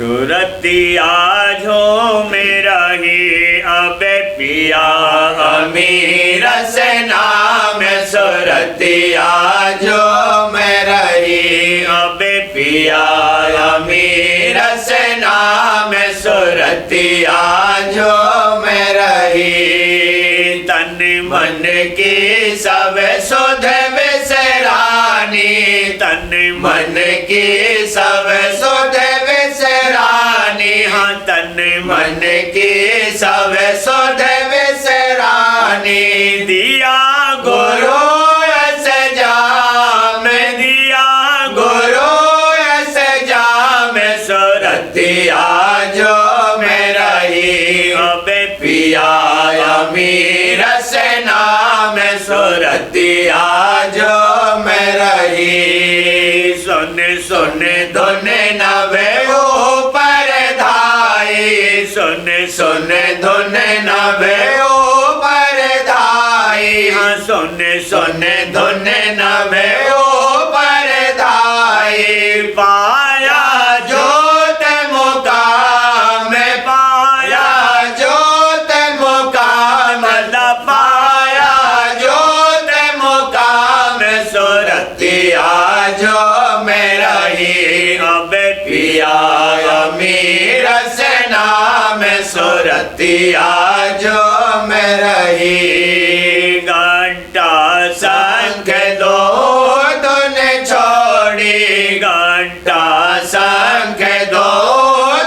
सुरतिया जो मेरा ही अब पिया अमीर से नाम सुरतिया जो मेरा ही अब पिया अमीर से नाम सुरतिया जो मेरा ही तन मन की सब सुध विसरानी तन मन की सब सुध विसरानी हाँ तन मन की सब सुध विसरानी दिया गुरु सजाम दिया गुरु सजाम सुरतिया जो मेरा ही अब पिया अमीर से नाम सुरतिया जो मेरा ही सुन सुन धुन नवे ऊपर धाई सुन सुन धुन नवे ऊपर धाई हाँ सुन सुन धुन नवे ऊपर धाई पाया जोत मुकाम पाया जोत मुकाम पाया जोत मुकाम सुरतिया जो मेरा ही अब पिया अमीर से नाम सुरतिया जो मेरा ही घंटा संख दो धुन छोड़ी घंटा संख दो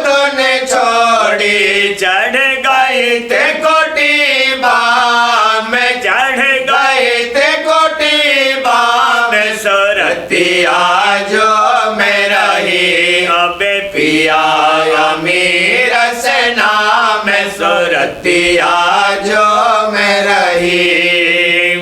धुन छोड़ी चढ़ गई ते कोटी बाम चढ़ गए ते कोटी बाम सुरतिया जो मेरा ही अब पिया अमीर से नाम सुरतिया जो मेरा ही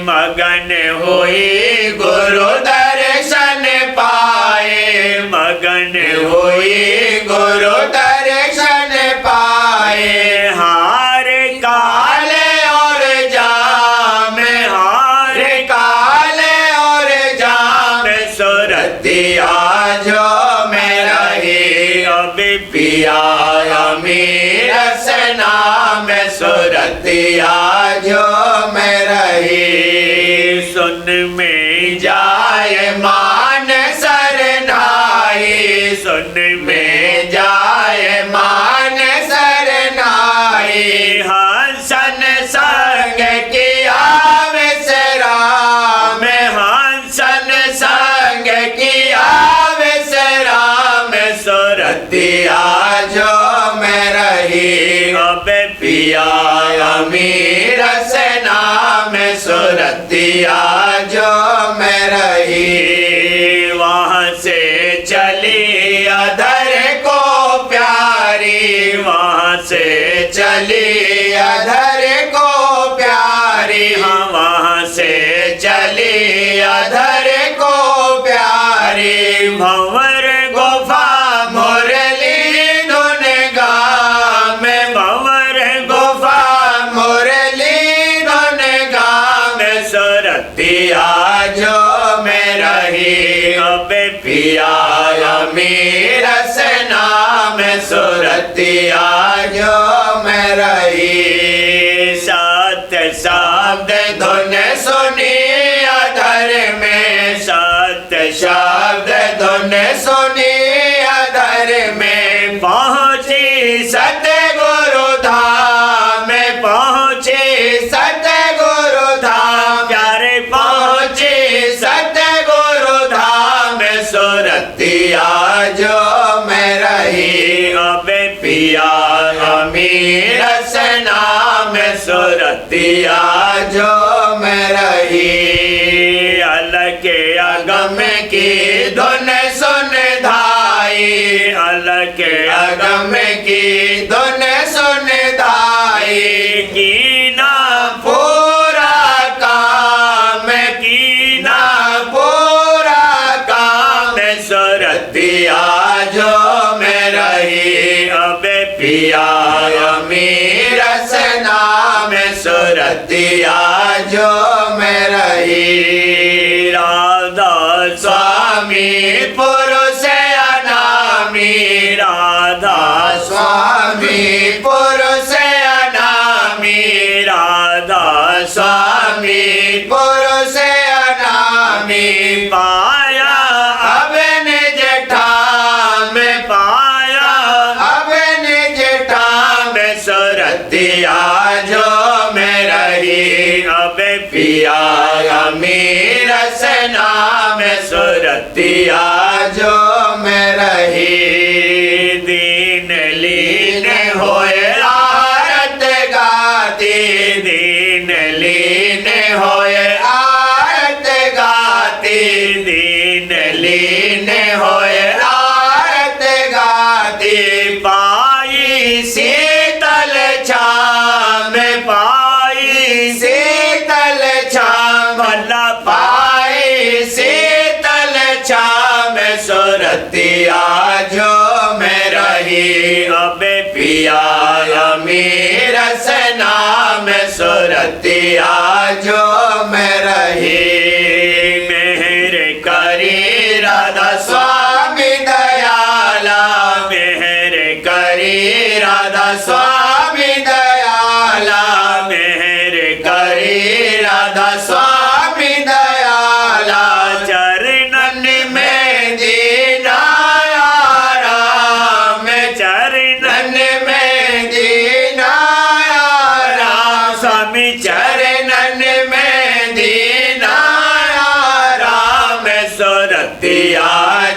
मगन हुई गुरु दर्शन पाए मगन हुई गुरु दर्शन पाए हार काले और जाम हार काले और जाम सुरतिया जो मेरा ही अब पिया अमीर से नाम सुरतिया जो मेरा ही सुन में जाए मान सरनाई सुन में जाए मान सरनाई हंसन संग किया विश्राम हंसन संग किया विश्राम सुरतिया जो मेरा ही अब पिया अमीर से नाम सुरतिया जो मेरा ही वहाँ से चली अधर को प्यारी वहाँ से चली अधर को प्यारी हाँ वहाँ से चली अधर को प्यारी भंवर गुफा मुरली धुन गाम भंवर गुफा मुरली धुन गाम सुरतिया जो मेरा ही अब पिया अमीर से नाम सुरतिया जो मेरा ही सत्य शब्द धुन सुनी अधर में सत्य शब्द धुन सुनी अधर में पहुँची सतगुरु धाम पहुँची सतगुरु धाम प्यारे पहुँची सतगुरु धाम सुरतिया जो मेरा ही अब पिया अमीर से नाम सुरतिया जो मेरा ही अलग अगम की धुन सुन धाई अलग अगम की धुन सुन धाई कीना पूरा काम कीना पूरा काम सुरतिया जो मेरा ही अब पिया अमीर से नाम सुरतिया जो मेरा ही राधा स्वामी पुरुष अनामी राधा पाया अब निज ठाम सुरतिया जो में रही अब पिया अमीर से नाम सुरतिया जो में रही दीन लीन होए आरत गाती दीन लीन होए आरत गाती दीन लीन होए आरत गाती पाई शीतल छाम पाई शीतल छाम भला पाई शीतल छाम सुरतिया जो में रही अब पिया अमीर से नाम सुरतिया जो में रही मेहर करी राधा स्वामी दयाला मेहर करी राधा स्वामी दयाला मेहर करी राधा स्वामी दयाला चरणन में दीना राम चरण नन में दीना राम स्वामी चरणन में दीना राम सुरतिया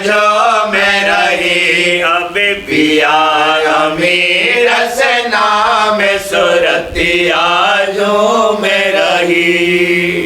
जो में रही अब पिया अमीर से नाम सुरतिया जो में रही।